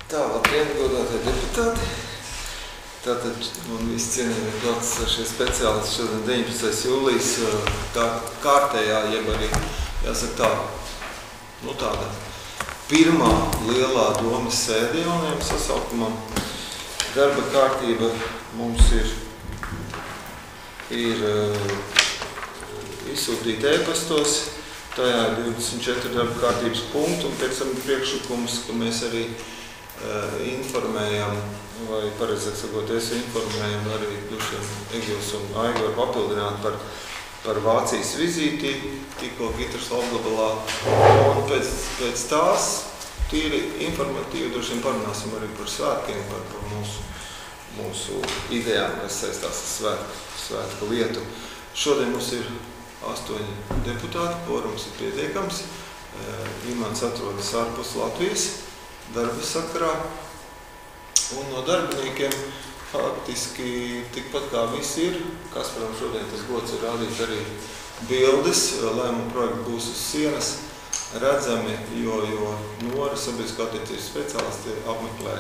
Tā, labdien, godātie deputāti. Tātad man visi cienījami klāts šie speciālisti šodien 19. jūlijas tā kārtējā, jeb arī, jāsaka tā, tāda pirmā lielā domas sēde jaunajam sasaukumam. Darba kārtība mums ir izsūtīta e-pastos, tajā ir 24 darba kārtības punkti, un pēc tam priekšlikums, ka mēs arī informējam, vai pareizāk sakot, es informējam arī Egils un Aigoru papildināt par Vācijas vizīti, tikko Gitras apgabalā. Un pēc tās tīri informatīvi droši vien parunāsim arī par svētkiem, par mūsu idejām, kas saistās ar svētku lietu. Šodien mums ir 8 deputāti, kvorums ir pietiekams. Imants atrodas ārpus Latvijas darba sakarā. Un no darbiniekiem faktiski tikpat kā visi ir. Kasparam šodien tas gods ir rādīt arī bildes. Lēmuma projekti būs uz sienas redzami, jo Nora sabiedriskā attiecības speciālisti apmeklē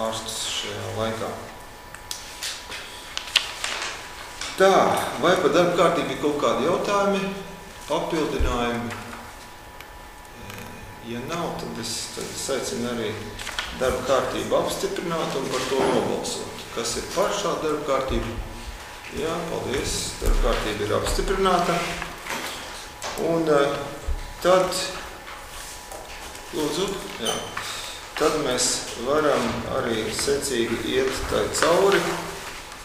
ārstus šajā laikā. Tā, vai par darba kārtību ir kaut kādi jautājumi, papildinājumi? Ja nav, tad es aicinu arī darba kārtību apstiprināt un par to nobalsot. Kas ir par šādu darba kārtību? Jā, paldies. Darba kārtība ir apstiprināta. Un tad, lūdzu, jā, tad mēs varam arī secīgi iet tai cauri.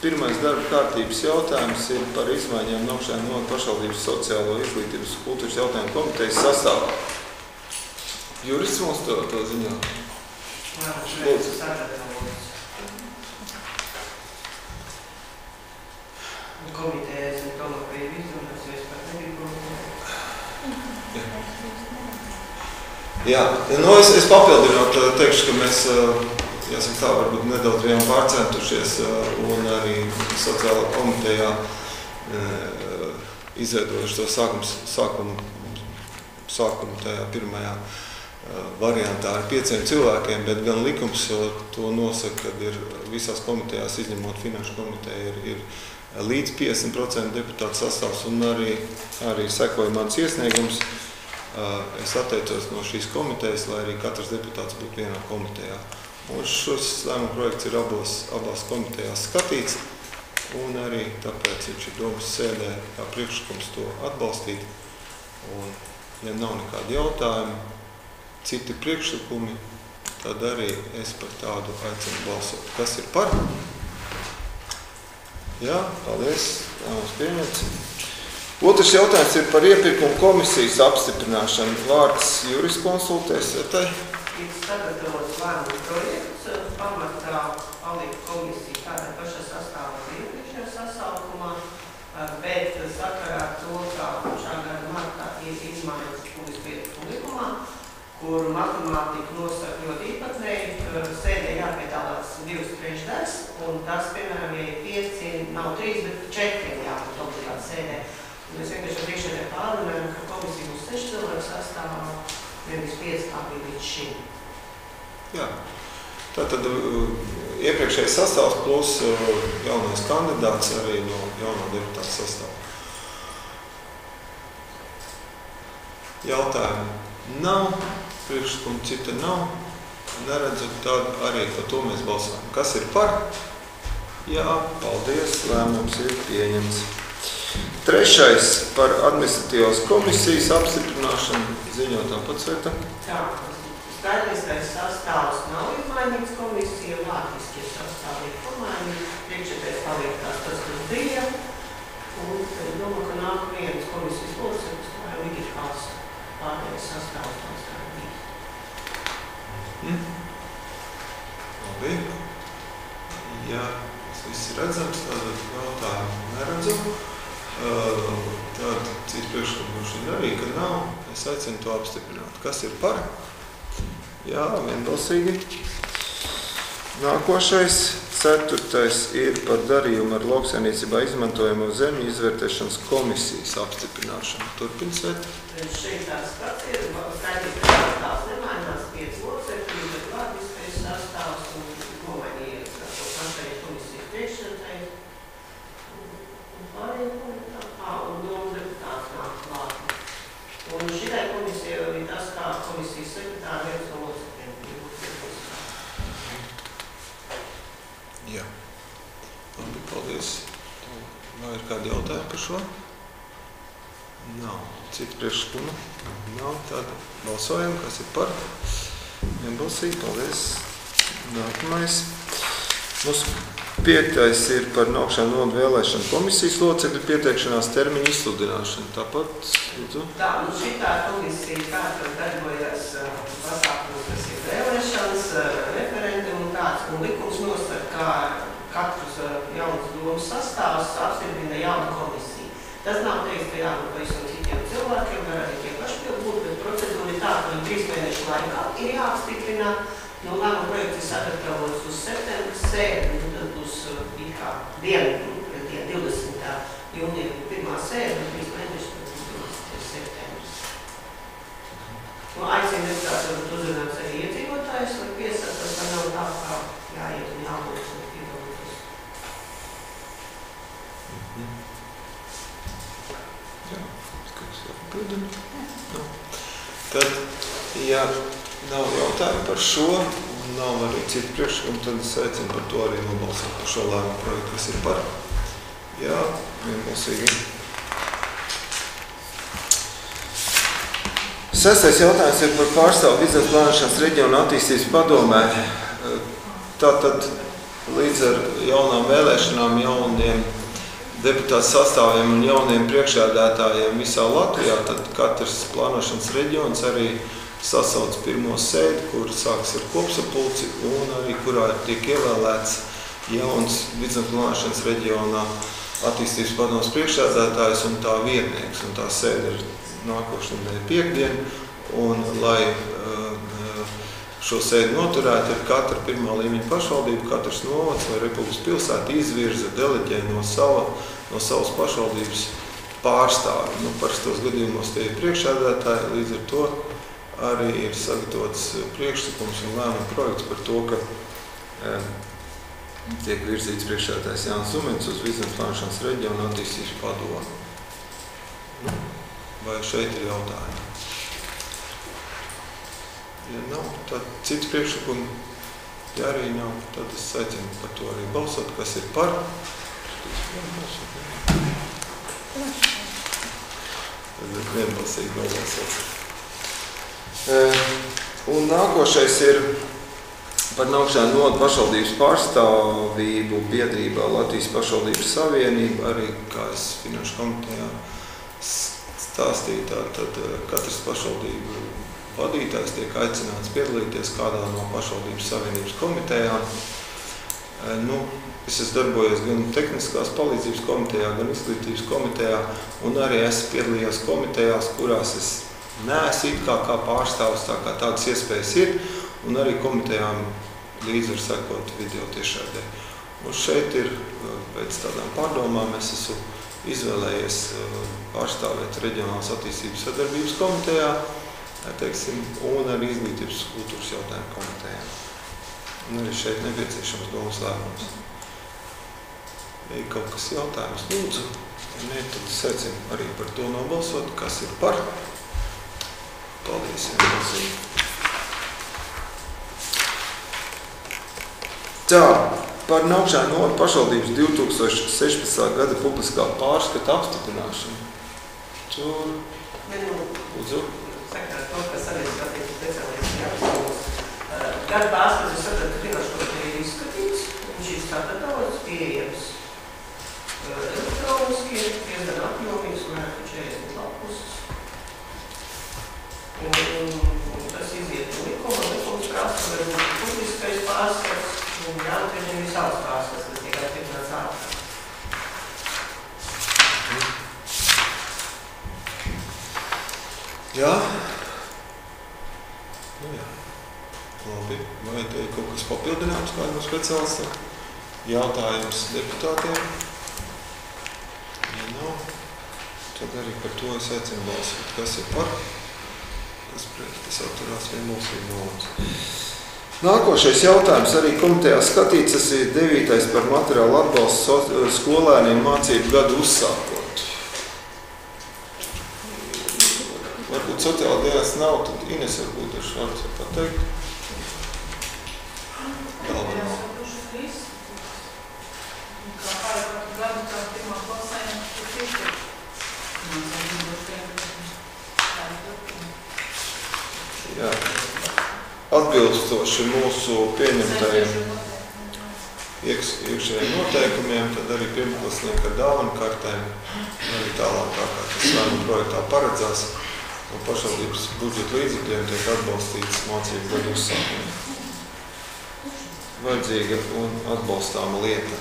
Pirmais darba kārtības jautājums ir par izmaiņām no pašvaldības sociālo izglītības kultūras jautājumu komitejas sastāvā. Jurists mums to ziņā? Lūdzu. Komitejas ir domā, ka ir izdomās, jo es pat negribu komitēt. Jā, es papildinot teikšu, ka mēs, jāsaka tā, varbūt nedaudz vien pārcentušies un arī sociālā komitejā izveidojuši to sākumu tajā pirmajā variantā ar 5 cilvēkiem, bet gan likums to nosaka, kad ir visās komitejās, izņemot finanšu komiteju, ir līdz 50% deputātu sastāvs un arī sekoja mans iesniegums. Es atteicos no šīs komitejas, lai arī katrs deputāts būtu vienā komitejā. Un šos lēmuma projekts ir abās komitejās skatīts, un arī tāpēc viņš ir domas sēdē kā priekšlikums to atbalstīt. Un, ja nav nekādi jautājumi, citi priekšlikumi, tad arī es par tādu aicinu balsot. Kas ir par? Jā, paldies. Tā mums pieņemts. Otrs jautājums ir par iepirkumu komisijas apstiprināšanu. Vārds juriskonsultēs. Ir sagatavots lēmuma projekts, pamatā palika komisija tādā pašā sastāvā iepriekšējā sasaukumā, bet sakarā ar to, kā šā gada martā ir izmaiņas publiskajā likumā, kur matemātika nosaka ļoti īpatnēji, sēdē jāpiedalās 2/3, un tas, piemēram, ja ir 5, nav 3, bet 4 jābūt obligāti sēdē. Mēs vienkārši priekšēdē pārunājam, ka komisija būs 6 cilvēku sastāvā, nevis 5, kā bija līdz šim. Jā. Tātad iepriekšējais sastāvs plus jaunais kandidāts arī no jaunā deputāta sastāvā. Jautājumi nav, priekšlikumu cita nav, neredzu, tad arī par to mēs balsojam. Kas ir par? Jā, paldies, lēmums ir pieņemts. Trešais par administratīvās komisijas apstiprināšanu ziņotā patsvieta. Tā, skaitliskais sastāvs nav izmainīts komisija, vārtiskie sastāvi ir pamainīti, priekšētais paliek tās tas, kas bija, un es domāju, ka nāk viens komisijas loceklis, vai viņi ir kāds pārējais sastāvs tāds kā bija. Labi. Ja tas viss ir redzams, tad jautājumu neredzu. Tad cits priekšlikums arī, ka nav. Es aicinu to apstiprināt. Kas ir par? Jā, vienbalsīgi. Nākošais, 4. ir par darījumu ar lauksaimniecībā izmantojamo zemju izvērtēšanas komisijas apstiprināšanu. Turpiniet. Šeit tās pats ir, skaidrs, ka tās nemainās 5 locekļi, bet tā viens no locekļiem. Jā. Labi, paldies. Vai ir kādi jautājumi par šo? Nav. Citu priekšlikumu? Nav. Tad balsojam, kas ir par. Vienbalsīgi, paldies. Nākamais. Mūsu 5. ir par nākšanu nodu vēlēšanu komisijas locekļu pieteikšanās termiņu izsludināšanu. Tāpat, lūdzu. Tā, šitā komisija kāds darbojas pasākumu, kas ir vēlēšanas, referendum un tāds, un likums nosaka, kā katrs jauns domas sastāvs apstiprina jaunu komisiju. Tas nav teiks, ka jābūt pavisam citiem cilvēkiem, var arī tie paši būt, bet procedūra ir tā, ka 3 mēnešu laikā ir jāapstiprina. Nu, lēmuma projekts ir sagatavots uz septembra sēdi, un tad uz kā dienu, 20. jūnija 1. sēdi, un 3 mēneši, tad 20. septembris. Nu, aicinu deputātus varbūt uzrunāt arī iedzīvotājus, lai piesaka, tas nav tā, kā jāiet un jābūt un piedalīties. Jā, kas jāpildina. Tad, ja nav jautājumu par šo, un nav arī citu priekšlikumu, tad es aicinu par to arī nobalsot par šo lēmumu projektu, kas ir par. Jā, vienbalsīgi. 6. jautājums ir par pārstāvu biznesa plānošanas reģiona attīstības padomē. Tātad līdz ar jaunām vēlēšanām, jauniem deputātu sastāviem un jauniem priekšsēdētājiem visā Latvijā, tad katrs plānošanas reģions arī sasauc pirmo sēdi, kur sāks ar kopsapulci un arī kurā tiek ievēlēts jauns biznesa plānošanas reģionā attīstības padomes priekšsēdētājs un tā vietnieks. Un tā sēde ir nākošais nedēļa piekdien, un lai šo sēdi noturētu, ir katra pirmā līmeņa pašvaldība, katrs novads vai republikas pilsēta izvirza deleģē no savas pašvaldības pārstāvi. Nu, parastos gadījumos tie ir priekšsēdētāji, līdz ar to arī ir sagatavots priekšlikums un lēmuma projekts par to, ka tiek virzīts priekšsēdētājs Jānis Zumens uz biznesa plānošanas reģionu attīstības padomu. Vai šeit ir jautājumi? Ja nav, tad cits priekšlikumi, ja arī nav, tad es aicinu par to arī balsot, kas ir par. Tad ir vienbalsīgi nobalsot. Un nākošais ir par nākšanu nodu pašvaldības pārstāvību biedrībā Latvijas pašvaldības savienība, arī kā es finanšu komitejā stāstīju, tad katrs pašvaldību vadītājs tiek aicināts piedalīties kādā no pašvaldības savienības komitejām. Es esmu darbojies gan tehniskās palīdzības komitejā, gan izglītības komitejā, un arī esmu piedalījies komitejās, kurās es neesmu it kā pārstāvs, tā kā tādas iespējas ir, un arī komitejām līdz var sekot video tiešraidē. Un šeit ir, pēc tādām pārdomām, es esmu izvēlējies pārstāvēt reģionālās attīstības sadarbības komitejā, un arī izglītības kultūras jautājumu komitejā. Un arī šeit nepieciešams domas lēmums. Ja ir kaut kas jautājums, lūdzu, ja ne, tad es aicinu arī par to nobalsot, kas ir par. Paldies, vienbalsīgi. Tā, par nākšanu nodu pašvaldības 2016. gada publiskā pārskata apstiprināšanu. Tur, lūdzu. Sakāt to, kas arī skatīts speciālisti jāapsauc. Gada pārskats ir sapratu, ka finanšu komiteja ir izskatīts, viņš ir sagatavots, pieejams elektroniski, diezgan apjomīgs, vairāk 40 lapuses. Un tas iziet no likums prasa, var būt publiskais pārskats, un jāatveģina visāds pārskats, kas tiek attiecināts ātrāk. Jā? Jā. Labi. Vai te ir kaut kas papildināts kādam speciālistiem? Jautājums deputātiem? Ja nav, tad arī par to es aicinu balsot. Kas ir par? Kas pret? Tas atturās vienbalsīgi nolēms. Nākošais jautājums arī komitejā skatīts, tas ir 9. par materiālu atbalstu skolēniem mācību gadu uzsākot. Varbūt sociāla dienas nav, tad Ines varbūt dažs vārds var pateikt. Galvenā. Kā pārēkātu gadu, kā pirmā klasē, tas ir. Jā. Atbilstoši mūsu pieņemtajiem iekšējiem noteikumiem, tad arī pirmklasnieki ar dāvanu kartēm, arī tālākā, kā tas saimuma projektā paredzās, no pašvaldības budžeta līdzekļiem tiek atbalstīts mācību gadu uzsākumiem. Vajadzīga un atbalstāma lieta.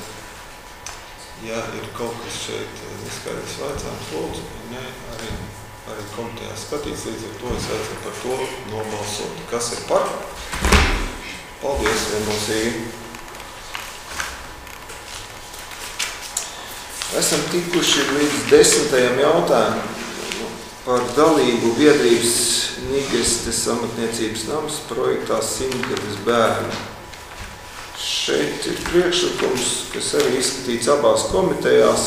Ja ir kaut kas šeit neskaidrs vaicājums, lūdzu, ne, arī komitejā skatīts, līdz ar to es aicinu par to nobalsot. Kas ir par? Paldies, vienbalsīgi. Esam tikuši līdz 10. jautājumam par dalību biedrības Nigestes amatniecības nams projektā 100 bērni. Šeit ir priekšlikums, kas arī izskatīts abās komitejās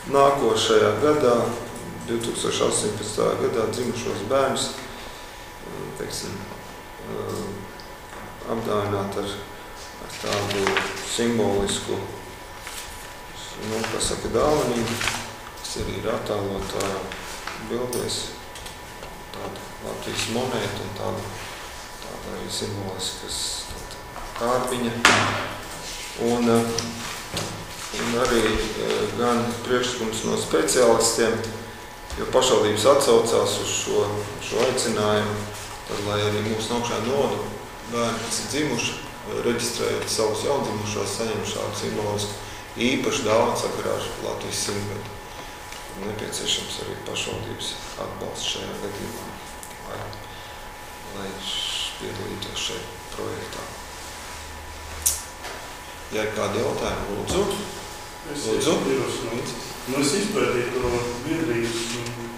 nākošajā gadā, 2018. gadā dzimušos bērnus, teiksim, apdāvināt ar tādu simbolisku, pasaka dāvanību, kas arī ir attēlotā bildēs, tāda Latvijas monēta un tāda arī simboliskas kārbiņa. Un arī gan priekšlikums no speciālistiem, jo pašvaldības atsaucās uz šo aicinājumu, tad, lai arī mūsu augšā nodu bērni, kas ir dzimuši, reģistrējot savus jaundzimušos, saņem šādu simbolisku īpašu dāvanu sakarā ar Latvijas 100 gadu. Nepieciešams arī pašvaldības atbalsts šajā gadījumā, lai piedalītos šeit projektā. Ja ir kādi jautājumi, lūdzu. Es izpētīju to biedrības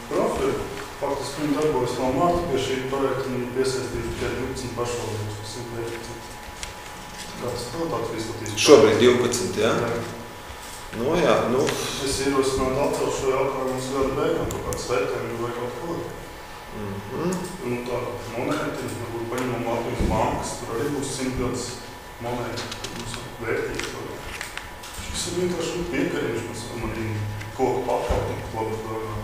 profilu. Faktiski viņi darbojas no marta pie šī projekta un viņi piesaistījuši tikai 12 pašvaldības, kas ir vērtīgi. Kā tas tāds izskatīs? Šobrīd 12, jā? Jā. Jā, Es ierosinātu atcelt šo jautājumu uz gada beigām, kaut kāds septembri vai kaut ko. Tā monēti, varbūt paņemam Latvijas bankas, tur arī būs 100 gadus monēti. Vērtīgi. Šis ir vienkārši piekarīgs, mēs manī koku pakauti, labas dārgāt.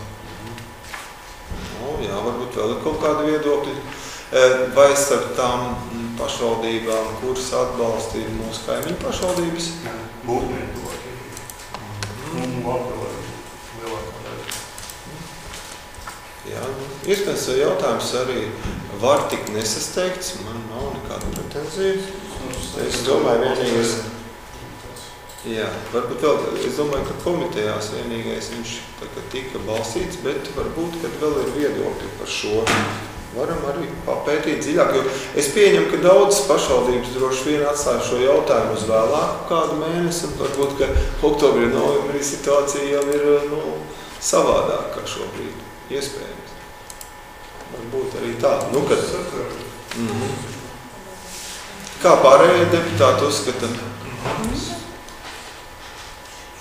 Jā, varbūt vēl ir kaut kādi viedokļi. Vai starp tām pašvaldībām, kuras atbalstīja mūsu kaimiņu pašvaldības? Nē, būtnieki tuvākie. Labi, lielākā daļa. Jā, iespējams, jautājums arī var tikt nesasteigts, man nav nekāda pretenzija. Es domāju, vienīgais, jā, varbūt vēl, es domāju, ka komitejās vienīgais viņš tika balstīts, bet varbūt, kad vēl ir viedokļi par šo, varam arī papētīt dziļāk, jo es pieņemu, ka daudzas pašvaldības droši vien atstāja šo jautājumu uz vēlāku kādu mēnesi, un varbūt, ka oktobrī, novembrī situācija jau ir, savādāk kā šobrīd, iespējams. Varbūt arī tā, kad... Kā pārējie deputāti uzskata,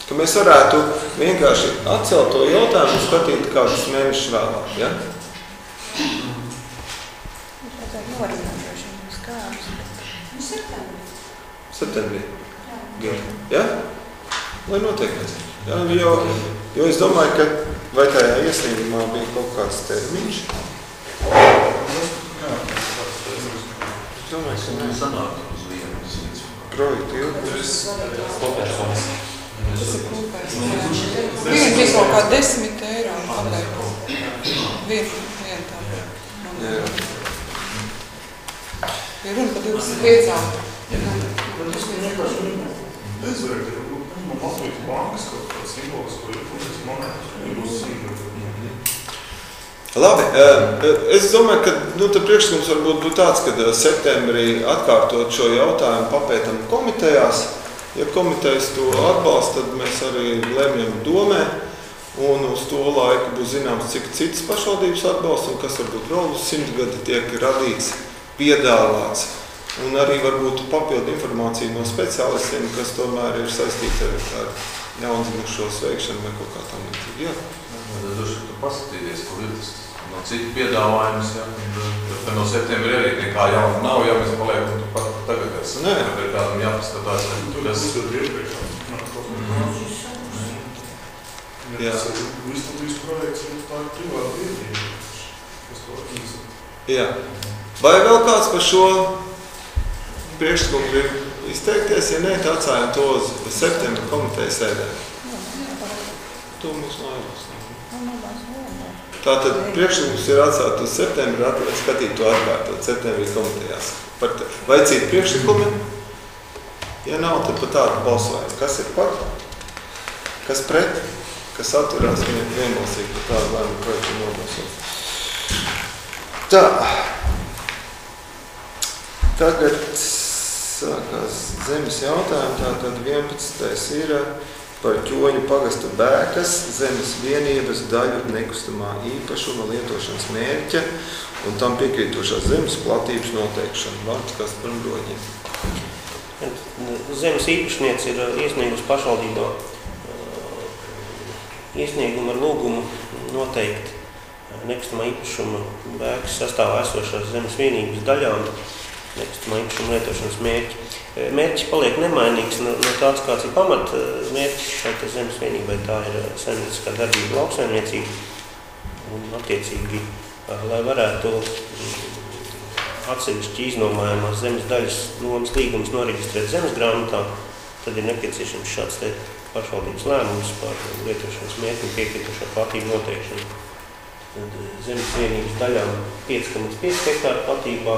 ka mēs varētu vienkārši atcelt to jautājumu un skatīt kādus mēnešus vēlāk, ja? Septembrī. Ja? Lai notiekās. Ja? Jo es domāju, ka vai tajā iesniegumā bija kaut kāds termiņš? Es domāju, ka ne. Sanāk uz vienas. Projekti ilgums. Tas ir kopējs. Viena bija kaut kā 10 eiro. Viena tā. Jā. Ir runa par 25. Tas vienkārši bezvērtīgi. Man Latvijas bankas kaut kāds simbols, ko ir punkts monētas. Labi, es domāju, ka tad priekšlikums varbūt būtu tāds, ka septembrī atkārtot šo jautājumu papētam komitejās. Ja komitejas to atbalsta, tad mēs arī lemjam domē, un uz to laiku būs zināms, cik citas pašvaldības atbalsta, un kas varbūt vēl uz 100 gadi tiek radīts, piedāvāts. Un arī varbūt papildu informāciju no speciālistiem, kas tomēr ir saistīti ar jaundzimušo sveikšanu vai kaut kā tam līdzīgi. Jā. Droši tu paskatīties, kur ir tas no citu piedāvājumus, ja, no septembra arī nekā jauna nav, ja mēs paliekam tu pat tagad, tad ir kādam jāpaskatās, ka tur Tas ir iepriekš. Jā. Vislabīs projekts ir tā privāta viedība. Jā. Vai vēl kāds par šo priekšlikumu grib izteikties? Ja nē, tad atstājam to uz septembra komitejas sēdē. To mums nav. Tātad priekšlikums ir atstāt uz septembra, skatīt to atkārtot septembrī komitejās. Vai citi priekšlikumi? Ja nav, tad par tādu balsojam. Kas ir par? Kas pret? Kas atturās vienbalsīgi par tādu lēmumu projektu nobalsot? Tā. Tagad sākās zemes jautājumi. Tātad 11. ir par Ķoņu pagasta Bēkas zemes vienības daļu nekustamā īpašuma lietošanas mērķa un tam piekrītošās zemes platības noteikšana. Vārds Kasparam Broģim. Zemes īpašniece ir iesniegusi pašvaldībā iesniegumu ar lūgumu noteikt nekustamā īpašuma Bēkas sastāvā esošās zemes vienības daļām nekustamā īpašuma lietošanas mērķi. Mērķis paliek nemainīgs no tāds, kāds ir pamat mērķis šai zemes vienībai. Tā ir saimnieciskā darbība lauksaimniecība un attiecīgi, lai varētu atsevišķi iznomājumās zemes daļas nomas līgumus noreģistrēt zemes grāmatā, tad ir nepieciešams šāds te pašvaldības lēmums par lietošanas mērķi un piekrītošo platību noteikšanu. Tad zemes vienības daļām 5,5 hektāru platībā,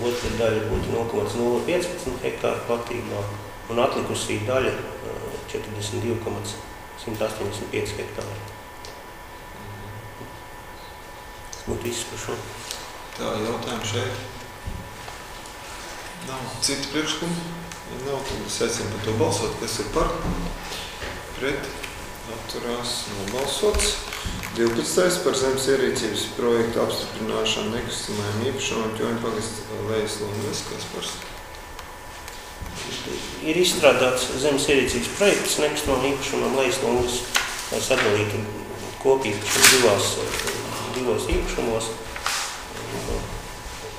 otra daļa būtu 0,015 hektāru platībā un atlikusī daļa 42,185 hektāru. Tas būtu viss par šo. Tā, jautājumi šeit. Nav citu priekšlikumu. Ja nav, tad secam par to balsot, kas ir par. Pret. Atturās nobalsots. 12. par zemes ierīcības projektu apstiprināšanu nekustamajam īpašumam Ķoņu pagasta Lejaslomas Kaspars. Ir izstrādāts zemes ierīcības projekts nekustamajam īpašumam Lejaslomas, lai sadalītu kopīpašumu divos īpašumos.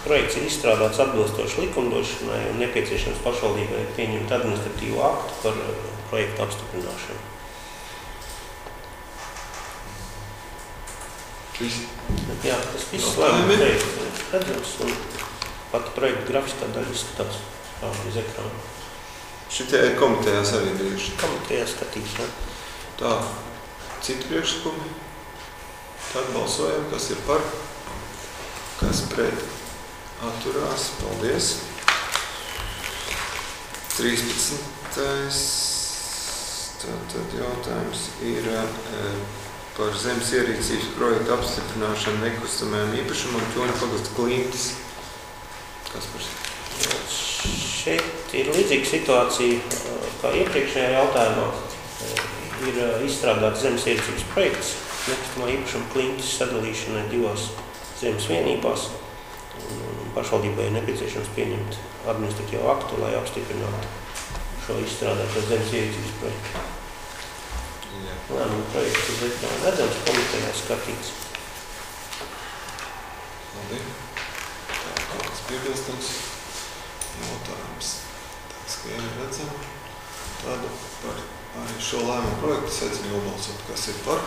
Projekts ir izstrādāts atbilstoši likumdošanai un nepieciešams pašvaldībai pieņemt administratīvu aktu par projektu apstiprināšanu. Jā, tas viss lēmums projekts redzams un pat projekta grafiskā daļa izskatās uz ekrāna. Šitie ir komitejās arī bijuši. Komitejās skatīs, jā. Tā, citu priekšlikumi. Tad balsojam, kas ir par, kas pret. Atturās, paldies. 13. Tātad jautājums ir par zemes ierīcības projektu apstiprināšanu nekustamajam īpašumam Ķoņu pagasta Klintis. Kaspars. Šeit ir līdzīga situācija, kā iepriekšējā jautājumā. Ir izstrādāts zemes ierīcības projekts nekustamā īpašuma Klintis sadalīšanai divās zemes vienībās. Pašvaldībai ir nepieciešams pieņemt administratīvu aktu, lai apstiprinātu šo izstrādāto zemes ierīcības projektu. Lēmuma projekts uz ekrāna redzams, komitejā skatīts. Labi. Tā, kāds piebilstams jautājums. Tāds, ka jau redzam. Tādu par arī šo lēmumu projektu secam nobalsot, kas ir par.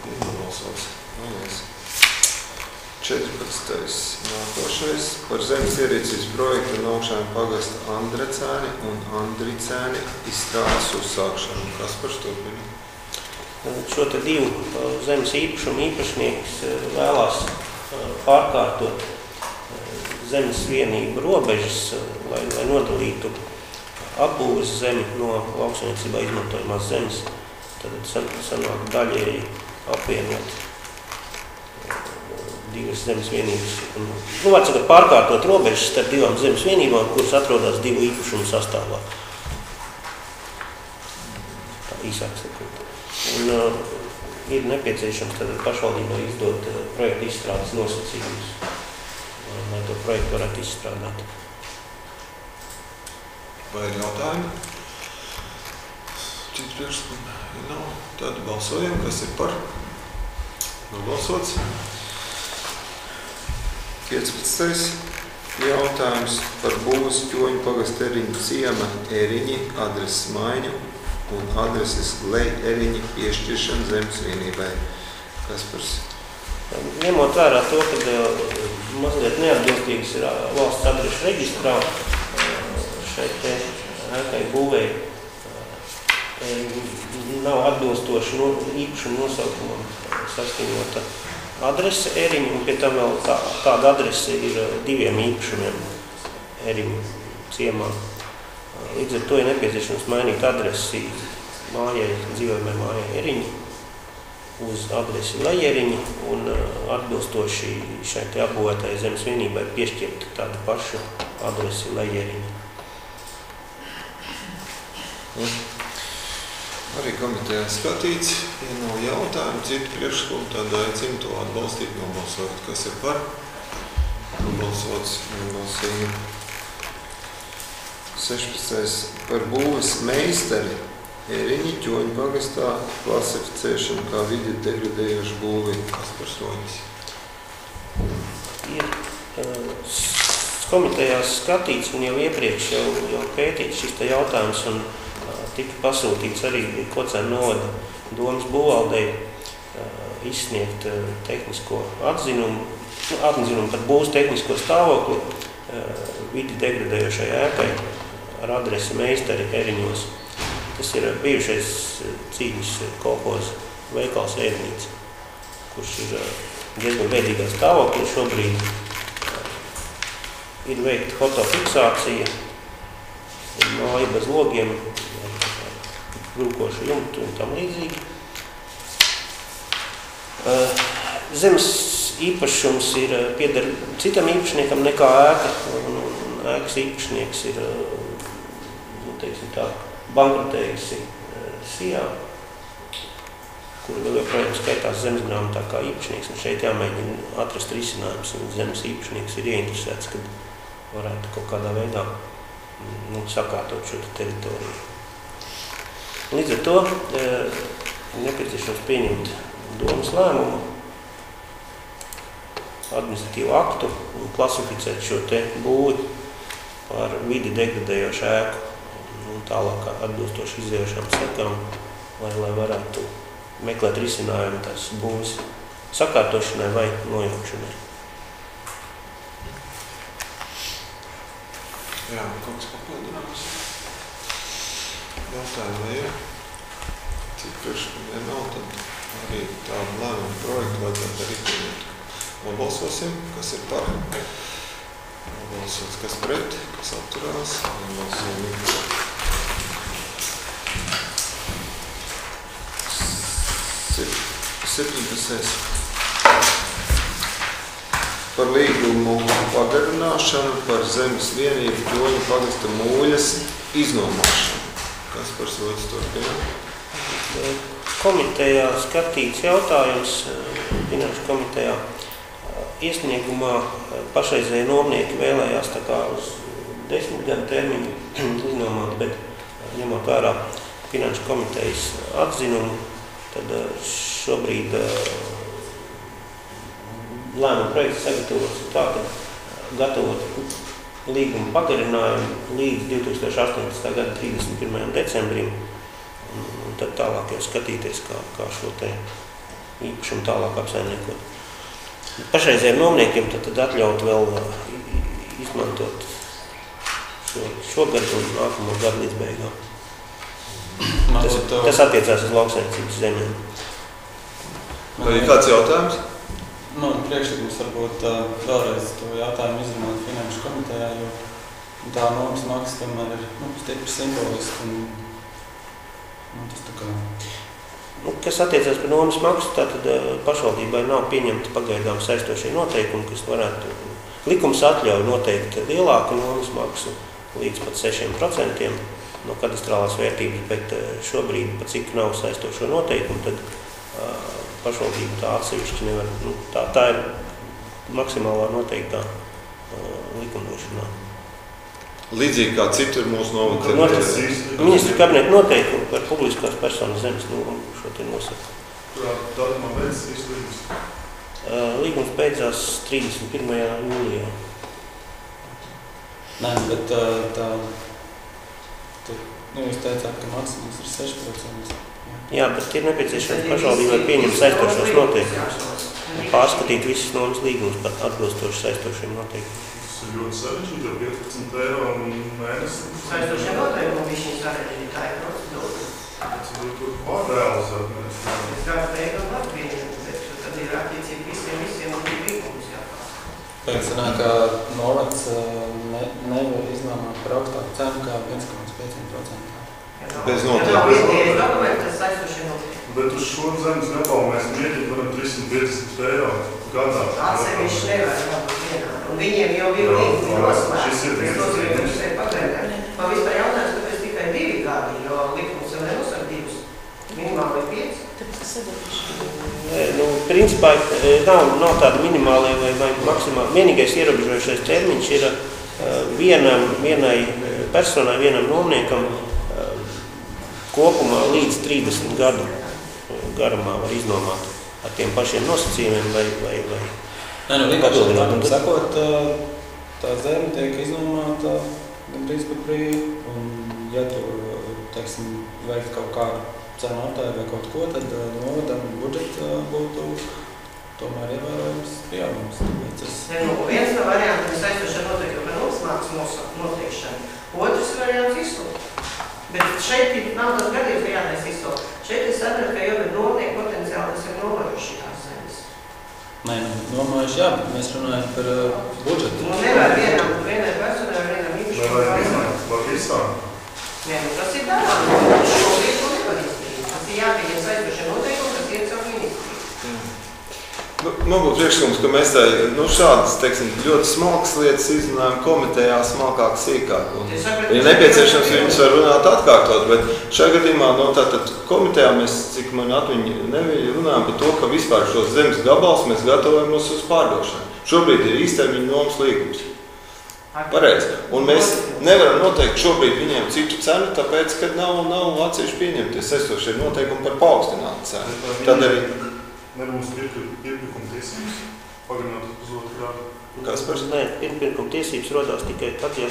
Ir nobalsots. Paldies. 14. nākošais par zemes ierīcības projektu Naukšājuma pagasta Andrecēni un Andricēni izstrādes uzsākšanu. Kaspars turpina? Šo te divu zemes īpašumu īpašnieks vēlās pārkārtot zemes vienību robežas, lai nodalītu apbūves zemi no lauksaimniecībā izmantojamās zemes. Tad sanāk daļēji apvienot divas zemes vienības. Vārds sakot, pārkārtot robežas starp divām zemes vienībām, kuras atrodas divu īpašumu sastāvā. Tā īsāk sakot. Un ir nepieciešams tad pašvaldībai izdot projektu izstrādes nosacījumus, lai to projektu varētu izstrādāt. Vai ir jautājumi? Citu priekšlikumu nav. Tad balsojam, kas ir par, Nobalsots. 15. jautājums par būvas Ķoņu pagasta Eriņu ciema Eriņi adreses maiņu un adreses Lej Eriņi piešķiršanu zemes vienībai. Kaspars? Ņemot vērā to, ka mazliet neatbilstīgs ir valsts adrešu reģistrā, šeit ēkai būvēji nav atbilstoši īpašumu nosaukumam saskaņota adrese Eriņu, un pie tam vēl tāda adrese ir 2 īpašumiem Eriņu ciemā. Līdz ar to ir nepieciešams mainīt adresi mājai, dzīvojamai mājai Eriņi uz adresi Lej Eriņi un atbilstoši šai te apbūvētai zemes vienībai piešķirt tādu pašu adresi Lej Eriņi. Arī komitejā skatīts, ja nav jautājumu, citu priekšlikumu, tad aicinu to atbalstīt, nobalsot. Kas ir par? Nobalsots, nobalsījumi. 16. par būves meistari Eriņi Ķoņu pagastā klasificēšanu kā vidi degradējošu būvi. Kas par soņas? Ir komitejā skatīts un jau iepriekš jau pētīts šis te jautājums un tika pasūtīts arī Kocēnu novada domas būvvaldei izsniegt tehnisko atzinumu par būvas tehnisko stāvokli vidi degradējošai ēkai ar adresi meistari Eriņos. Tas ir bijušais Cīņas kolhoza veikals ēdnīca, kurš ir diezgan bēdīgā stāvoklī šobrīd. Ir veikta fotofiksācija, māja bez logiem, brūkošu jumtu un tam līdzīgi. Zemes īpašums ir pieder citam īpašniekam nekā ēka, un ēkas īpašnieks ir, teiksim tā, bankrotējusi Sijā, kuru vēl joprojām skaitās zemes grāmatā kā īpašnieks, un šeit jāmēģina atrast risinājums, un zemes īpašnieks ir ieinteresēts, kad varētu kaut kādā veidā sakārtot šo teritoriju. Līdz ar to nepieciešams pieņemt domas lēmumu, administratīvu aktu un klasificēt šo te būvi par vidi degradējošu ēku un tālāk atbilstoši izējošām sekām, lai varētu meklēt risinājumu tās būvas sakārtošanai vai nojaukšanai. Jā, kaut kas papildinājums. Jautājumu vai ir? Cik priekšlikumiem nav, tad arī tādu lēmumu projektu vajadzētu arī pieņemt. Nobalsosim, kas ir par. Nobalsots, kas pret, kas atturās. Nobalsojumi. 17. Par līgumu pagarināšanu par zemes vienību Ķoņu pagasta Mūļas iznomāšanu. Kas par soļus turpina? Komitejā skatīts jautājums, Finanšu komitejā. Iesniegumā pašreizēji nomnieki vēlējās tā kā uz 10 gadu termiņu iznomāt, bet ņemot vērā Finanšu komitejas atzinumu, tad šobrīd lēmuma projekts sagatavots tā, ka gatavot līguma pagarinājumu līdz 2018. gada 31. decembrim, un tad tālāk jau skatīties, kā šo te īpašumu tālāk apsaimniekot. Pašreizējiem nomniekiem tad atļaut vēl izmantot šogad un nākamo gadu līdz beigām. Tas attiecās uz lauksaimniecības zemēm. Vai ir kāds jautājums? Priekšlikums varbūt vēlreiz to jautājumu izrunāt Finanšu komitejā, jo tā nomas maksa tomēr ir stipri simboliski un tas tā kā... Kas attiecās par nomas maksu, tātad pašvaldībai nav pieņemti pagaidām saistošie noteikumi, kas varētu... Likums atļauj noteikt lielāku nomas maksu līdz pat 6% no kadastrālās vērtības, bet šobrīd, pat cik nav saistošo noteikumu, tad pašvaldība tā atsevišķi nevar, tā ir maksimālā noteiktā likumdošanā. Līdzīgi kā citur mūsu novada. Ministra kabineta noteikumi par publiskās personas zemes nomu šo te nosaka. Kurā datumā beidzas šīs līgums? Līgums beidzās 31. jūlijā. Nē, bet jūs teicāt, ka maksimums ir 6%. Jā, bet ir nepieciešams pašvaldībai pieņemt saistošos noteikumus. Pārskatīt visas normas līgumus par atbilstoši saistošiem noteikumiem. Tas ir ļoti sarežģīti, jo 15 eiro mēnesi. Saistošie noteikumi bija sarežģīti, tā ir procedūra. Tas ir tur pārrealizēt mēs. Es gadu beigām var pieņemt, bet tad ir attiecīgi visiem līgumus jāpārskata. Pēc sanāk, ka novads nevar iznomāt par augstāku cenu kā 1,5%. Bez noteikumiem. Ja nav vietējais dokuments, tas saistošie noteikumi. Bet uz šo zemes gabalu mēs mērķi varam 350 eiro gadā. Atsevišķi nevar jābūt vienā. Un viņiem jau bija līgumi noslēgti. Šis ir Es nozīmē, ka šeit pagaidām. Man vispār jautājums, kāpēc tikai 2 gadi, jo likums jau nenosaka 2. Minimāli 5. Tāpēc tas sadarbīšu. Principā nav tāda minimāla vai maksimāla. Vienīgais ierobežojušais termiņš ir vienai personai, vienam nomniekam kopumā līdz 30 gadu garumā var iznomāt ar tiem pašiem nosacījumiem vai Nē, vienkārši tādam sakot, tā zeme tiek iznomāta gandrīz par brīvu, un ja tur, teiksim, veikt kaut kādu cenu aptāju vai kaut ko, tad novadam budžeta būtu tomēr ievērojams pieaugums. Viens no variantiem saistošie noteikumi par noslēgums noteikšanu, otrs variants izsūta. Bet šeit nav tas gadījums, ka jātais izsūta. Šeit es sapratu, ka jau ir nomnieki potenciāli, kas ir nomajuši tās zemes. Nē, nomājuši jā, bet mēs runājam par budžetu. Nevar vienai personai vai vienam īpašam. Vai visām? Nē, tas ir darām. Šobrīd to nevar izdarīt. Tas ir jāpieņem saistošie noteikumi, kas iet caur ministriju. Man būtu priekšlikums, ka mēs šādas, teiksim, ļoti smalkas lietas izrunājam komitejā smalkāk, sīkāk. Ja nepieciešams, viņus var runāt atkārtot, bet šajā gadījumā tātad komitejā mēs, cik man atmiņa nebija, runājam par to, ka vispār šos zemes gabals mēs gatavojamies uz pārdošanu. Šobrīd ir īstermiņa nomas līgums. Pareizi. Un mēs nevaram noteikt šobrīd viņiem citu cenu, tāpēc, ka nav atsevišķi pieņemties saistošie noteikumi par paaugstinātu cenu. Tad arī nebūs pirkuma tiesības pagarināt uz otru gadu. Kas par? Nē, pirkuma tiesības rodās tikai tad, ja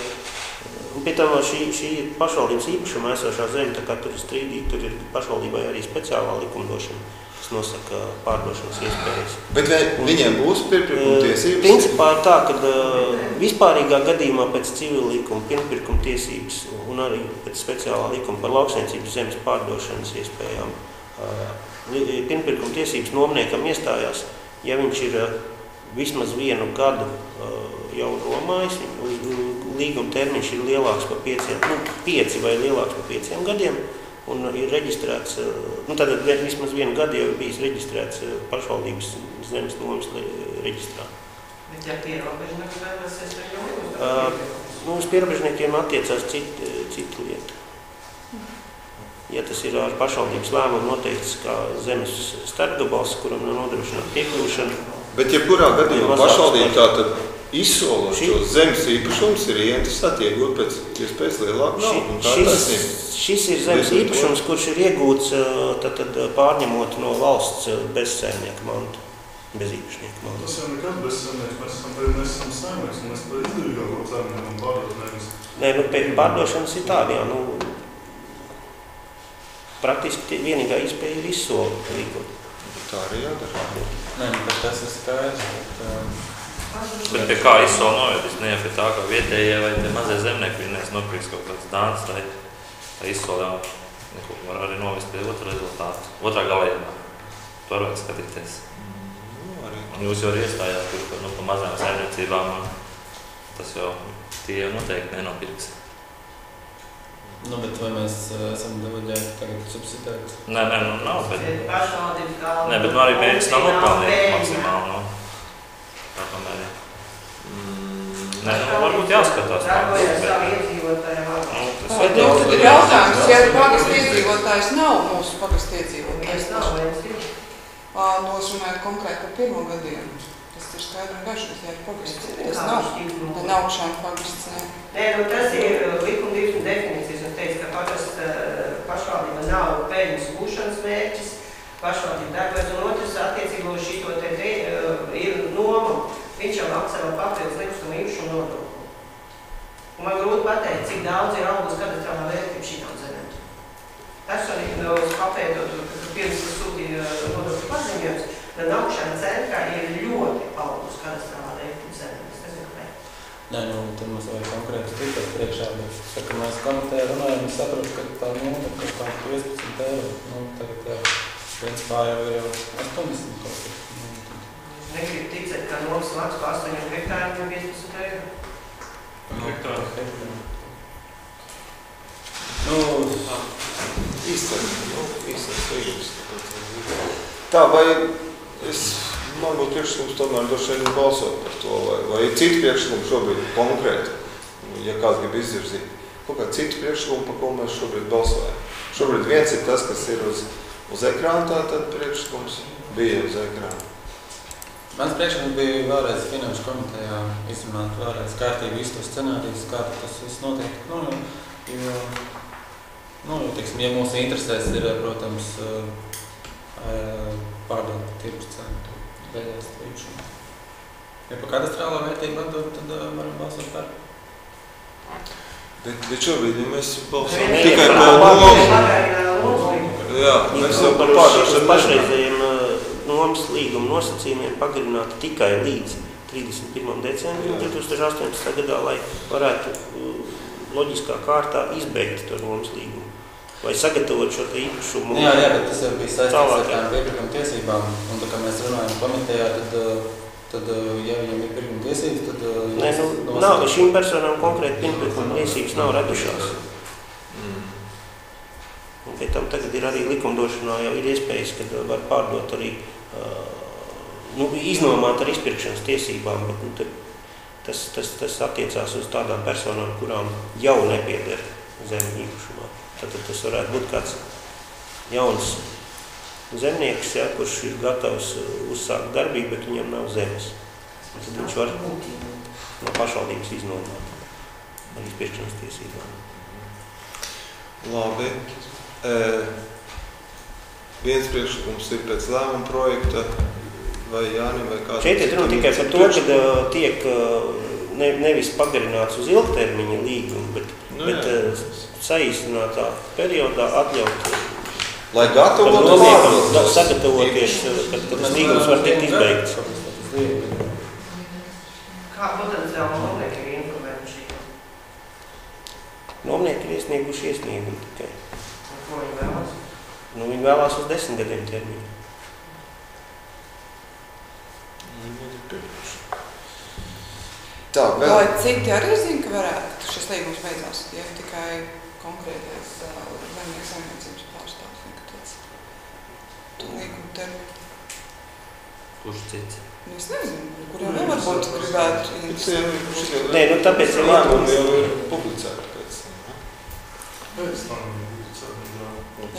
pie tam šī ir pašvaldības īpašuma esošā zeme, tā kā tur ir strīdīgi, tur ir pašvaldībai arī speciālā likumdošana, kas nosaka pārdošanas iespējas. Bet viņiem būs pirkuma tiesības? Principā ir tā, ka vispārīgā gadījumā pēc civila likuma pirkuma tiesības un arī pēc speciālā likuma par lauksaimniecības zemes pārdošanas iespējām pirmpirkuma tiesības nomniekam iestājās, ja viņš ir vismaz 1 gadu jau nomājis, līguma termiņš ir lielāks par 5 vai lielāks par 5 gadiem un ir reģistrēts, tad vismaz 1 gadu jau ir bijis reģistrēts pašvaldības zemes nomas reģistrā. Bet ja pierobežnieks vēlēsies ar jums? Uz pierobežniekiem attiecās cita lieta. Ja tas ir ar pašvaldības lēmumu noteikts kā zemes starpgabals, kuram nav nodrošināta piekļūšana. Bet jebkurā gadījumā pašvaldība tātad izsolot šos zemes īpašums ir ieinteresēti iegūt pēc iespējas lielāku naudu. Šis ir zemes īpašums, kurš ir iegūts pārņemot no valsts bezsaimnieku mantu, bez īpašnieku mantu. Tas jau nekad bezsaimnieks, mēs esam saimnieks un mēs par izdevīgāko saimnieku pārdot nevis. Nē, pārdošanas ir tādi, jā, praktiski vienīgā iespēja ir izsolīt rīkot. Tā arī jādara. Nē, bet tas ir skaidrs. Bet pie kā izsola novedis? Ne jau pie tā, kā vietējie vai tie mazie zemnieki, viņi nes nopirks kaut kāds dāns, lai izsola jau var arī novest pie otra rezultātu, otrā galējumā. Tu var skatīties. Un jūs jau arī iestājāt par mazām saimniecībām, tas jau tie noteikti nenopirks. Bet vai mēs esam deleģēti tagad subsidēt? Nē, nav, bet... Pašvaldības galva. Nē, bet arī mērķis nav nopelnīt maksimāli, Tā tomēr, Nē, varbūt jāskatās. Darbojas savu iedzīvotāju vārdu. Tad ir jautājums, ja pagastu iedzīvotājs nav mūsu pagastu iedzīvotājs. Nav, viens ir. Nosunēt konkrēti par pirmo gadījumu. Tas ir skaidri un gaiši, ja ir pagasts. Tas nav augšām pagasts. Nē, tas ir likumības un definīcijas. Un teica, ka pašvaldība nav peļņas gūšanas mērķis. pašvaldību darbos, un otrs attiecībā uz šito te ir nomu. Viņš jau maksā vēl papildus nekustamo īpašumu nodokli. Un man grūti pateikt, cik daudz ir augus kadastrālā vērtība šitām zemēm. Personīgi papētot, pirms sūtīja nodokļu paziņojums, tad augšana centrā ir ļoti augus kadastrālā vērtība zemēm. Es nezinu, kāpēc. Nē, tad mums vajag konkrēti citas priekšā, bet, kad mēs komitejā runājam, es saprotu, ka tā nodokļa kaut kā 15 eiro. Tagad, principā jau ir 80 kaut kas. Negribu ticēt, ka nomas maks pa 8 hektāriem 15 eiro. Hektāri. Īstenībā. Tā, vai man būtu priekšlikums tomēr droši vien balsot par to, vai ir citi priekšlikumi šobrīd konkrēti, ja kāds grib izvirzīt. Kaut kā citu priekšlikumu, par ko mēs šobrīd balsojam. Šobrīd viens ir tas, kas ir uz ekrāna, tātad priekšlikums bija uz ekrāna. Mans priekšlikums bija vēlreiz finanšu komitejā izrunāt vēlreiz kārtīgi visu to scenārijus, kā tas viss notiek. Ja mūsu interesēs ir, protams, pārdot tirgus cenu beigās īpašumu. Ja pa kadastrālā vērtību atdot, tad varam balsot par. Bet šobrīd, ja mēs balsojam tikai par nomu, jā, mēs jau par pārdošanu pašreizējiem nomas līguma nosacījumiem pagarināt tikai līdz 31. decembrim 2018. gadā, lai varētu loģiskā kārtā izbeigt to nomas līgumu. Vai sagatavot šo te īpašumu. Jā, bet tas jau bija saistīts ar tām piepirkuma tiesībām. Un tā kā mēs runājam komitejā, tad ja viņam ir pirkuma tiesības, tad... Nē, šīm personām konkrēti pirkuma tiesības nav radušās. Un pēc tam tagad ir arī likumdošanā jau ir iespējas, kad var pārdot arī, iznomāt ar izpirkšanas tiesībām, bet tas attiecās uz tādām personām, kurām jau nepieder zemi īpašumā. Tad tas varētu būt kāds jauns zemnieks, kurš ir gatavs uzsākt darbību, bet viņam nav zemes. Tad viņš var no pašvaldības iznomāt ar izpirkšanas tiesībām. Labi. Viens priekšlikums ir pēc lēmuma projekta, vai Jāni, vai kāds? Šeit ir runa tikai par to, ka tiek nevis pagarināts uz ilgtermiņa līgumu, bet saīsinātā periodā atļaut, lai gatavotu pārdot, sagatavoties, kad tas līgums var tikt izbeigts. Kā potenciāli nomnieki ir informēti šī? Nomnieki ir iesnieguši iesniegumu tikai. Ko viņi vēlas? Viņi vēlās uz 10 gadiem termiņu. Tā, vēl. Vai citi arī zina, ka varētu šis līgums beidzās, ja tikai konkrētais zemnieks saimniecības pārstāvs nekatots līguma termiņu? Kurš cits? Es nezinu, kuriem varbūt gribētu. Nē, tāpēc ir lēmumi jau ir publicēti pēc tam. Pēc tam ir publicēti, jā.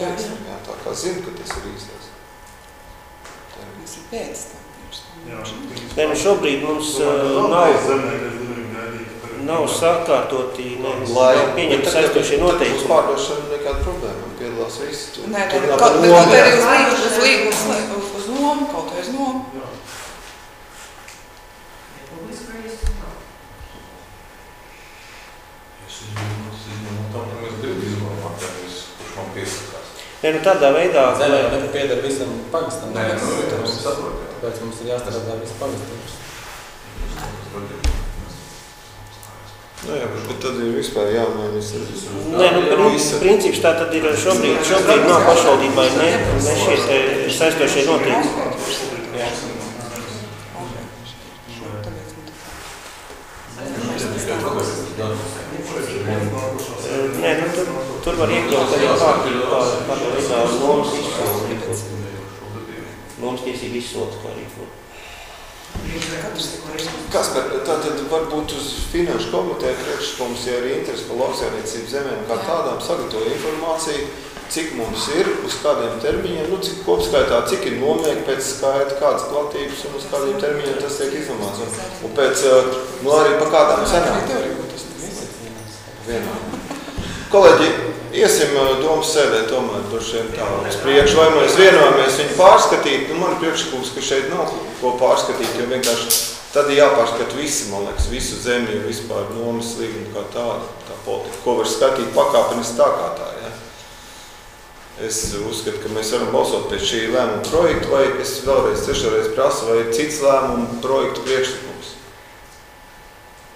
Jā, tā kā zinu, ka tas ir īstais. Tas ir pēc tam. Nē, šobrīd mums nav sakārtoti, nav pieņemti saistošie noteikumi. Uz pārdošanu nekāda problēma, piedalās visi. Nē, kaut arī uz līgumus, uz nomu, kaut vai uz nomu. Nē, tādā veidā... Zeme jau nepieder visam pagastam. Nē, saprotu. Tāpēc mums ir jāstrādā visu pagastījumus. Jā, bet tad ir vispār jāmainis. Nē, princips tā tad ir šobrīd nav pašvaldībai ne šie saistošie noteikumi. Nē, tur var iekļaut arī kādā veidā nomas tiesību izsots, kā arī. Kaspar, tātad varbūt uz finanšu komiteju priekšlikums, ja arī interesi par lauksaimniecības zemēm kā tādām sagatavo informāciju, cik mums ir, uz kādiem termiņiem, cik kopskaitā, cik ir nomnieki pēc skaita, kādas platības un uz kādiem termiņiem tas tiek izdomāts. Un pēc, arī pa kādām cenām. Vienā. Kolēģi, iesim domas sēdē tomēr par šiem tālāk uz priekšu, vai mēs vienojamies viņu pārskatīt. Man priekšlikums, ka šeit nav ko pārskatīt, jo vienkārši tad ir jāpārskata visi, man liekas, visu zemi, vispār nomas līgumu kā tādu, kā politika, ko var skatīt pakāpeniski tā kā tā, ja? Es uzskatu, ka mēs varam balsot pēc šī lēmuma projekta, vai es vēlreiz trešreiz prasu, vai ir cits lēmuma projektu priekšlikums.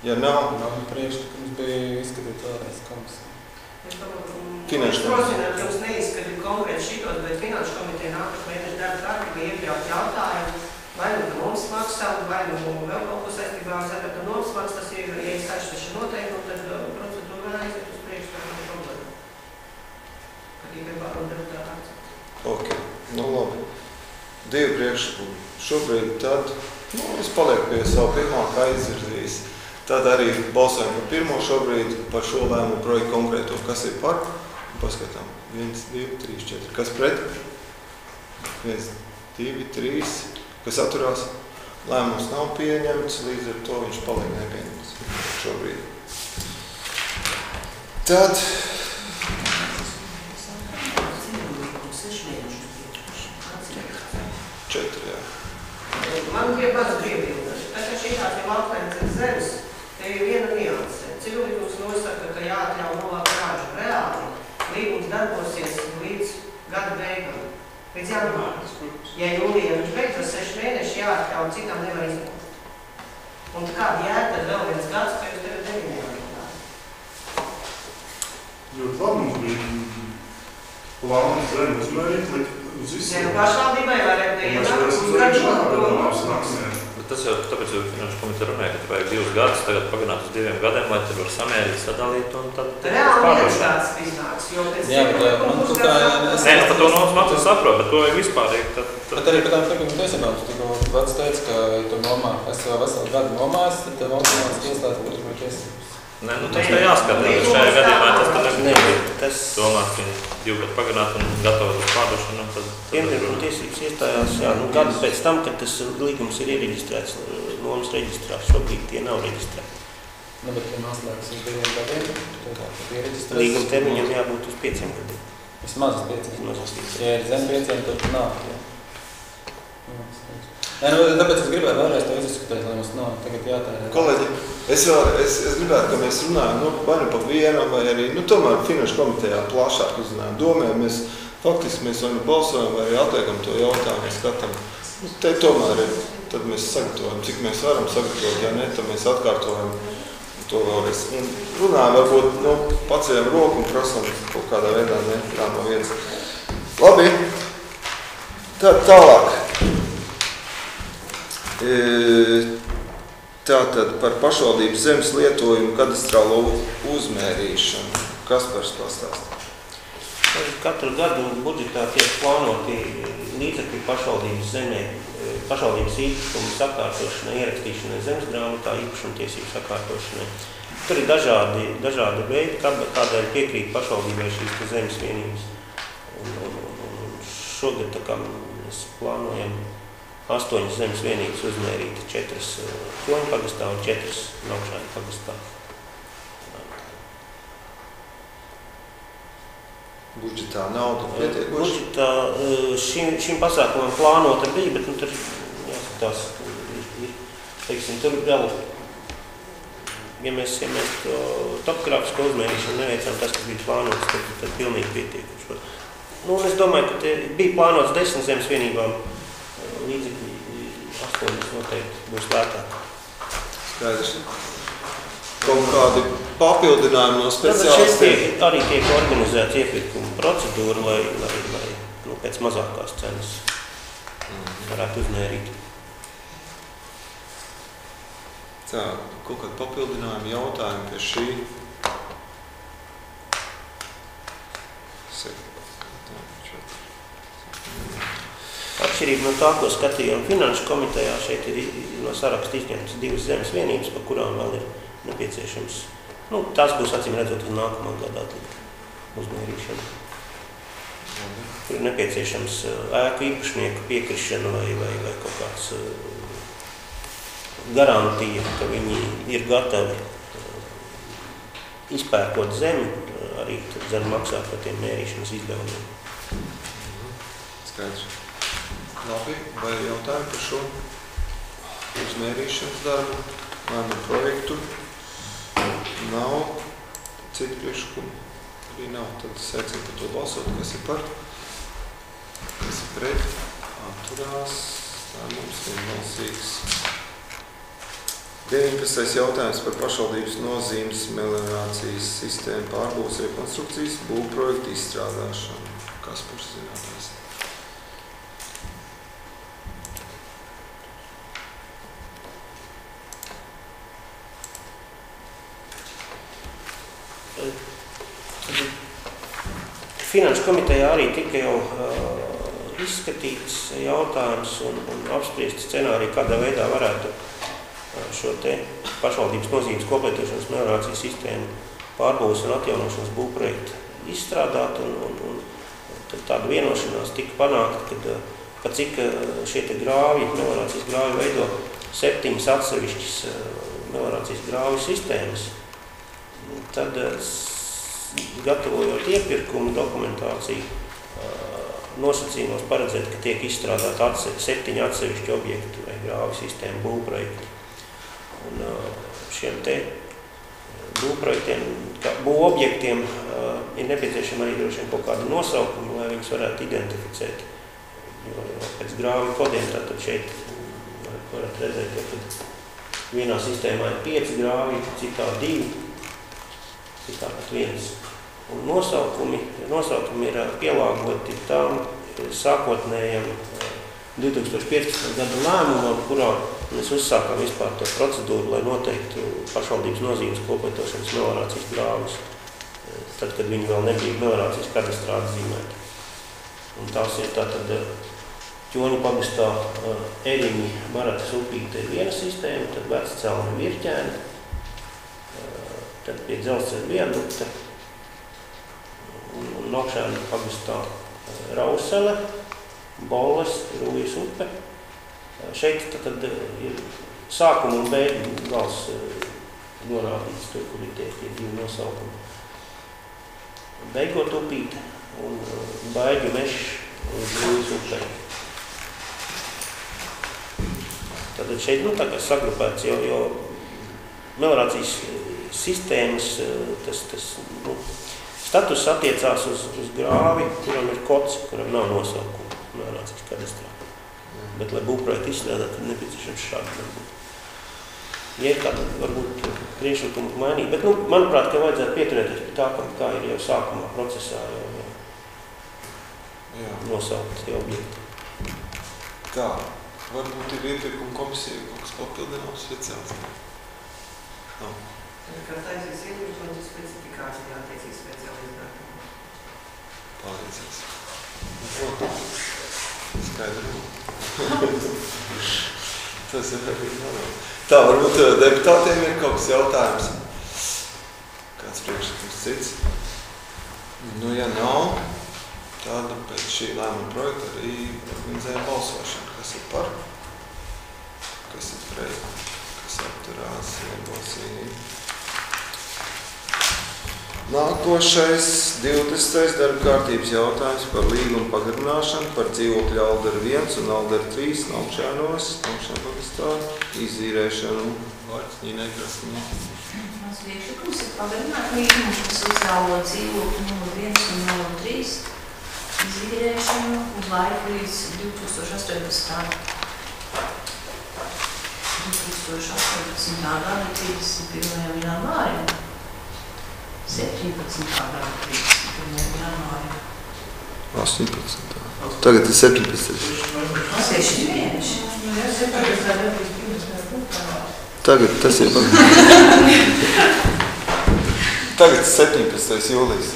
Ja nav, priekšlikums bija izskatīt vēlreiz komisiju. Finanšu prosināt, jums neizskatīt konkrēti šitos, bet Finanšu komiteja nākas mēneša darba kārtībā iekļaut jautājumu, vai nu nomas maksā, vai nu vēl kaut ko saistībā ar zemes nomas maksā, tas ir, ja es atšķiršu noteikumu, tad procedūra aiziet uz priekšu, tā nav problēma. Kad ir pārun deputāts. Ok, nu labi. 2 priekšlikumi. Šobrīd tad, es palieku pie savu pirmā, kā izvirzījis. Tad arī balsojam par pirmo šobrīd, par šo lēmumu projektu konkrēto, kas ir par. Paskatām. 1, 2, 3, 4. Kas pret? 1, 2, 3. Kas atturās? Lēmums nav pieņemts, līdz ar to viņš paliek nepieņemts šobrīd. Tad... Man bija pats brīvības. Tas, ka šitās ir lauksaimniecības zemes, te ir viena nianse. Civillikums nosaka, ka jāatļauj novākt ražu. Reāli līgums darbosies līdz gada beigām. Līdz janvāram. Ja jūlijā viņš beidzas 6 mēneši, jāatļauj, citam nevar izmantot. Un kāda jēga tad vēl viens gads, ka jūs tev nevienojāt? Ļoti labi mums bija plāns zemi uzmērīt, uz visiem. Pašvaldībai varētu ienākt uz gadu. Tas jau tāpēc jau Finanšu komiteja runāja, ka vajag 2 gadus, tagad pagarināt uz 2 gadiem, lai tur var samērīt, sadalīt un tad... Reāli viens gads iznāks, jo pēc... Jā, bet man tu kā... Nē, par to nomas maksas saprotu, bet to vajag vispārīgi. Bet arī par tām firmām tiesībām, tu tikko pats teici, ka tu nomā, es vēl veselu gadu nomās, tad tev automātiski iestādes būtu par tiesības. Nē, nu tas te jāskatās. Šajā gadījumā tas tad nebija domāts viņu 2 gadu pagarināt un gatavot uz pārdošanu. Pirmkārt, tiesības iestājās, jā, gadu pēc tam, kad tas līgums ir iereģistrēts, nomas reģistrā, šobrīd tie nav reģistrēti. Nu, bet ja noslēgas uz 2 gadiem, tad iereģistrēts... Līguma termiņam jābūt uz 5 gadiem. Vismaz uz 5. Vismaz uz 5. Ja ir zem 5, tad nav, jā. Nē, nu, tāpēc es gribēju vēlreiz to izskatīt, lai mums nav tagad jātērē. Kolēģi, es gribētu, ka mēs runājam, vai nu par vienu, vai arī, tomēr Finanšu komitejā plašāk uzrunājam. Domājamies, faktiski mēs vai nu balsojam, vai arī atliekam to jautājumu, skatām. Te tomēr ir, tad mēs sagatavojam, cik mēs varam sagatavot, ja ne, tad mēs atkārtojam to vēlreiz. Un runājam, varbūt, paceļam roku un prasam kaut kādā veidā, ne, tā no vienas. Labi, tad tālāk. Tātad par pašvaldības zemes lietojumu kadastrālo uzmērīšanu. Kaspars pastāsta? Katru gadu budžetā tiek plānoti līdzekļi pašvaldības zemē, pašvaldības īpašumu sakārtošanai, ierakstīšanai zemes grāmatā, īpašumtiesību sakārtošanai. Tur ir dažādi veidi, kādēļ piekrīt pašvaldībai šīs zemes vienības. Un šogad, tā kā mēs plānojam 8 zemes vienības uzmērīt, 4 Kloņu pagastā un 4 Naukšāņu pagastā. Budžetā nauda pietiekoši? Budžetā šim pasākumam plānota bija, bet tur jāskatās, teiksim, tur vēl, ja mēs to topogrāfisko uzmērīšanu neveicām, tas, kas bija plānots, tad pilnīgi pietiekoši. Es domāju, ka bija plānots 10 zemes vienībām, līdzekļi 8 noteikti būs lētāk. Skaidrs. Kaut kādi papildinājumi no speciālistiem? Šeit arī tiek organizēts iepirkuma procedūra, lai pēc mazākās cenas varētu uzmērīt. Tā, kaut kādi papildinājumi jautājumi pie šī? Atšķirība no tā, ko skatījām Finanšu komitejā, šeit ir no saraksta izņemtas 2 zemes vienības, par kurām vēl ir nepieciešams. Tās būs acīm redzot uz nākamā gada uzmērīšana. Tur ir nepieciešams ēku īpašnieku piekrišana vai kaut kāds garantija, ka viņi ir gatavi izpērkot zemi arī zem maksāt par tiem mērīšanas izdevumiem. Skaidrs. Labi, vai jautājumi par šo uzmērīšanas darbu, lēmumu projektu? Nav. Citu priekšlikumu arī nav. Tad sēksim par to balsot, kas ir par, kas ir pret, atturās, lēmums vienbalsīgs. 19. jautājums par pašvaldības nozīmes meliorācijas sistēmu pārbūves rekonstrukcijas būvprojektu izstrādāšanu. Kaspars zinātājs. Finanšu komitejā arī tika jau izskatīts jautājums un apspriest scenāriju, kādā veidā varētu šo te pašvaldības nozīmes koplietošanas meliorācijas sistēmu pārbūves un atjaunošanas būvprojektu izstrādāt. Un tāda vienošanās tika panākta, ka cik šie te grāvji, meliorācijas grāvji veido 7 atsevišķas meliorācijas grāvju sistēmas, tad gatavojot iepirkumu dokumentāciju, nosacījumos paredzēt, ka tiek izstrādāt 7 atsevišķi objektu vai grāvju sistēmu būvprojekti. Un šiem te būvprojektiem, būvobjektiem ir nepieciešama arī droši vien kaut kāda nosaukuma, lai viņus varētu identificēt. Jo pēc grāvju kodiem tātad šeit varat redzēt, ka vienā sistēmā ir 5 grāvji, citā 2, citā pat 1. Un nosaukumi ir pielāgoti tām sākotnējam 2015. gada lēmumam, kurā mēs uzsākām vispār to procedūru, lai noteiktu pašvaldības nozīmes koplietošanas meliorācijas grāvus, tad, kad viņi vēl nebija meliorācijas kadastrā atzīmēti. Un tās ir tātad Ķoņu pagastā Eriņi Baratas upīte ir viena sistēma, tad Veccelni Virķēni, tad pie dzelzceļa viadukta, un Nokšēnu pagastā Rausele, Bolles, Rūjas upe. Šeit tad ir sākuma un beigu gals norādīts tur, kur ir tie 2 nosaukumi. Beigot upīte un Baiģu mešs uz Rūjas upei. Tad šeit tā kā sagrupēts, jo meliorācijas sistēmas status attiecās uz grāvi, kuram ir kods, kuram nav nosaukuma meliorācijas kadastrā. Bet, lai būvprojektu izstrādāt, ir nepieciešams šādi varbūt. Ja ir kāda, varbūt, priekšlikuma mainīt, bet, manuprāt, ka vajadzētu pieturēties pie tā, kā ir jau sākumā procesā jau nosaukt tie objekti. Tā, varbūt ir iepirkuma komisija, kaut kas papildināms speciāls. Nav. Kā taisīs iepirkuma specifikācija attiecīs specializētā. Paldies. Skaidri. Tas ir arī normāli. Tā, varbūt deputātiem ir kaut kas jautājums. Kāds priekšlikums cits? Ja nav, tad pēc šī lēmuma projekta arī organizējam balsošanu. Kas ir par? Kas ir pret? Kas atturās? Vienbalsīgi. Nākošais 20. darba kārtības jautājums par līgumu pagarināšanu par dzīvokļu Aldera 1 un Aldera 3 Nokšēnos, Nokšēnpagastā, izīrēšanu. Vārds Ņīnai Krasniņai. Mans priekšlikums ir pagarināt līgumu par sociālo dzīvokļu numur 1 un numur 3 izīrēšanu uz laiku līdz 2018. gada 31. janvārim. 17. gada 31. janvārim. 18. Tagad ir 17. 6 mēneši. Tagad tas ir Tagad 17. jūlijas.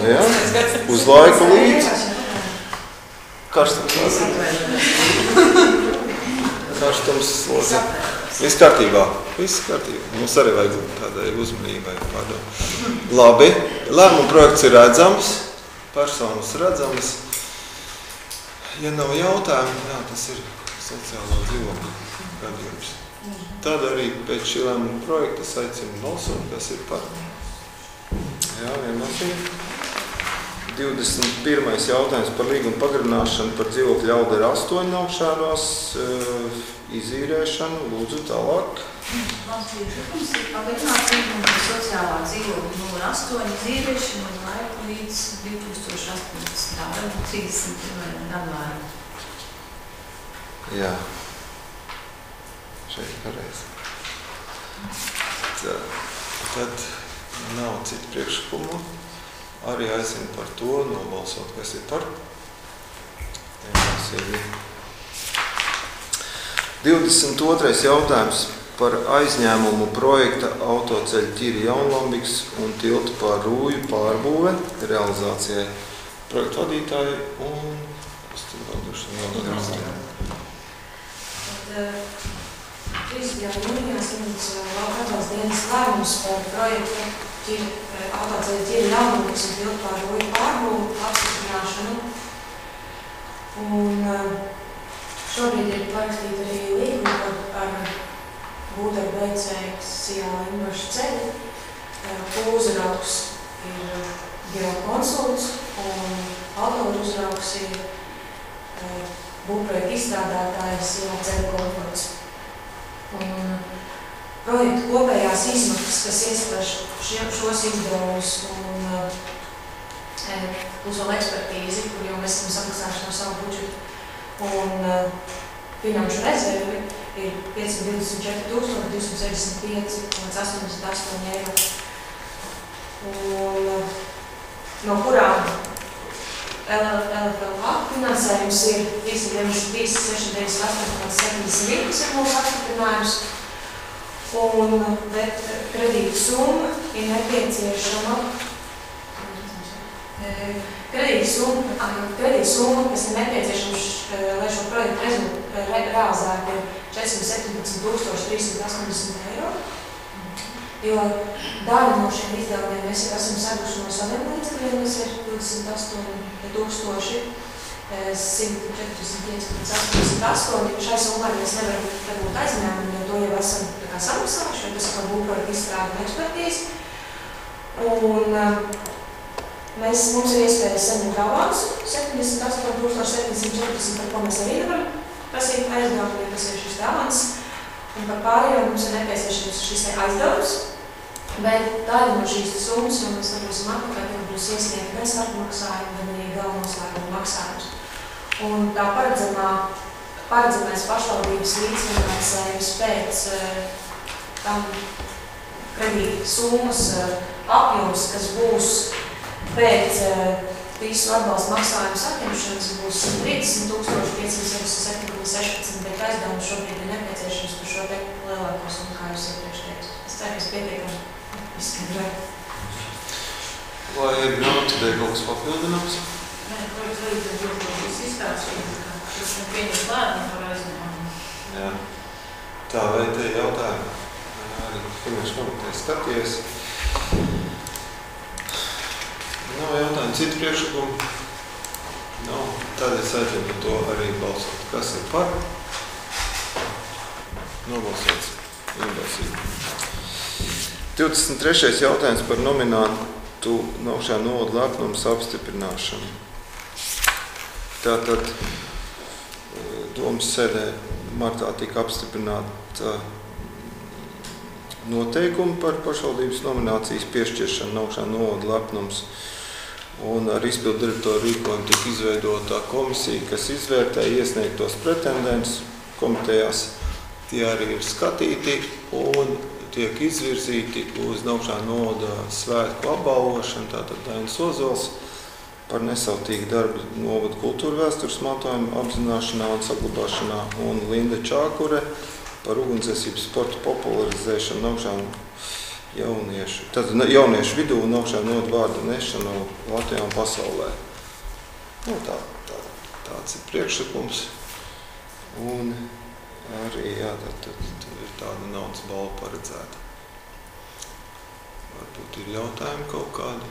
Jā, uz laiku līdz. Karstums. Karstums. Viss kārtībā. Viss kārtībā. Mums arī vajag tādai uzmanībai pārdomāt. Labi. Lēmuma projekts ir redzams. Personas redzamas. Ja nav jautājumu, jā, tas ir sociālo dzīvokļu gadījums. Tad arī pēc šī lēmuma projekta es aicinu balsot, kas ir par. Jā, viennozīmīgi. 21. jautājums par līgumu pagarināšanu par dzīvokļu Audera 8 augšānos izīrēšanu. Lūdzu, tālāk. Valsts priekšlikums ir pagarināt līgumu par sociālā dzīvokļa numur 8 izīrēšanu un laiku līdz 2018. gada 31. janvārim. Jā. Šeit pareizi. Tad nav citu priekšlikumu. Arī aicinu par to nobalsot, kas ir par. 22. jautājums par aizņēmumu projekta autoceļa Ķiri Jaunlombiks un tiltu pār Rūju pārbūve realizācijai projektu vadītāji un... Es tur vēl duši vēl 30. jūnijā saņemts atbalsta dienas lēmums par projektu autoceļa Ķiri Jaunlombiks un tiltu pār Rūju pārbūvi apstiprināšanu. Un šobrīd ir parakstīta arī līguma ar būvdarbu veicēju Sijāla Invaša ceļu. Uzraugs ir geokonsults un autoru uzraugs ir būvprojekta izstrādātājs Sijāla ceļu komforts. Un projektu kopējās izmaksas, kas iestver šos izdevumus un plus vēl ekspertīzi, kur jau mēs esam samaksājuši no savu budžetu, un finanšu rezervi ir 524 265 līdz 88 eiro. Un no kurām LFLA finansējums ir 593 698,71, kas ir mūsu apstiprinājums. Bet kredīta summa ir nepieciešama. Kredīta summa, kas ir nepieciešams, lai šo projektu realizētu, ir 417 380 eiro. Jo daļa no šiem izdevumiem mēs jau esam seguši no saviem līdzekļiem, kas ir 28 145,88. Šai summai mēs nevaram dabūt aizņēmumu, jo to jau esam samaksājuši, jo tas ir būvprojekta izstrāde un ekspertīze. Un mums ir iespēja saņemt avansu 78 740, par ko mēs arī nevaram prasīt aizdevumu, jo tas ir šis avans. Un par pārējo mums ir nepieciešams šis aizdevums, bet daļa no šīs summas, jo mēs nebūsim atpakaļ, tad būs iesniegt bez atmaksājumu, gan arī galvenoslēguma maksājums. Un tā paredzamais pašvaldības līdzfinansējums pēc tam kredīta summas apjoms, kas būs pēc visu atbalstu maksājumu saņemšanas, būs 130 567,16, bet aizdevums šobrīd ir nepieciešams par šo te lielāko summu, kā jūs iepriekš teicu. Es ceru, ka es pietiekami izskaidroju. Vai ir grāmatvedēji kaut kas papildināms? Nē, projekts arī ir ļoti izstāstījums, ka jūs nepieņems lēmumu par aizņēmumu. Jā. Tā, vai te jautājumi? Arī finanšu komiteja skaties. Nav jautājumu citu priekšlikumu? Nav. Tad es aicinu par to arī balsot. Kas ir par? Nobalsots. Vienbalsīgi. 23. jautājums par nominātu Naukšā novada lepnums apstiprināšanu. Tātad domas sēdē martā tika apstiprināta noteikumi par pašvaldības nominācijas piešķiršanu Naukšā novada lepnums. Un ar izpildu direktoru rīkojumu tika izveidotā komisija, kas izvērtēja iesniegtos pretendentus komitejās. Tie arī ir skatīti un tiek izvirzīti uz Naukšā novada svētku apbalvošanu, tātad Dainis Ozols par nesautīgu darbu novada kultūra vēstures mantojuma apzināšanā un saglabāšanā un Linda Čākure par ugunsdzēsības sporta popularizēšanu Naukšā jauniešu vidū un Naukšā novada vārdu nešanu Latvijā un pasaulē. Nu, tāds ir priekšlikums. Un arī, jā, tad ir tāda naudas balva paredzēta. Varbūt ir jautājumi kaut kādi.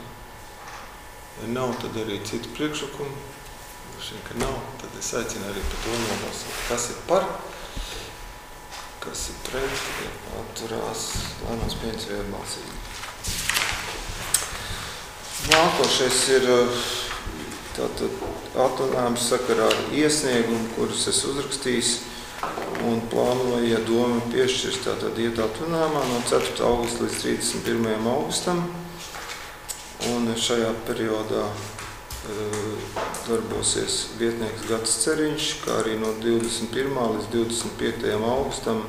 Ja nav, tad arī citu priekšlikumu. Ka nav, tad es aicinu arī par to nobalsot. Kas ir par? Kas ir pret, atturās, lēmums pieņemts vienbalsīgi. Nākošais ir tātad atvaļinājums sakarā ar iesniegumu, kurus es uzrakstījis un plānoju, ja doma piešķirs, tātad iet atvaļinājumā no 4. augusta līdz 31. augustam. Un šajā periodā darbosies vietnieks Gatis Ceriņš, kā arī no 21. līdz 25. augustam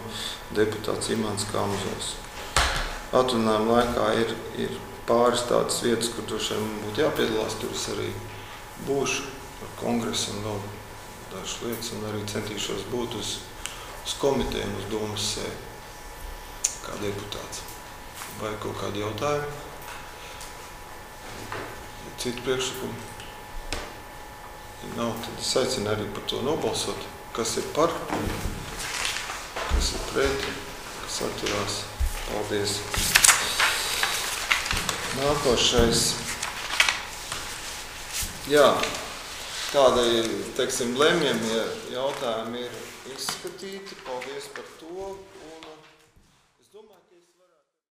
deputāts Imants Kamzos. Atvaļinājuma laikā ir pāris tādas vietas, kur droši vien būtu jāpiedalās, tur es arī būšu ar kongresu un vēl dažas lietas, un arī centīšos būt uz komiteju un uz domas sēdi kā deputāts. Vai kaut kādi jautājumi? Citu priekšlikumu? Ja nav, tad es aicinu arī par to nobalsot. Kas ir par? Kas ir pret? Kas atturās? Paldies! Nākošais. Jā, tādai, teiksim, lemjamie jautājumi ir izskatīti. Paldies par to. Un es domāju, ka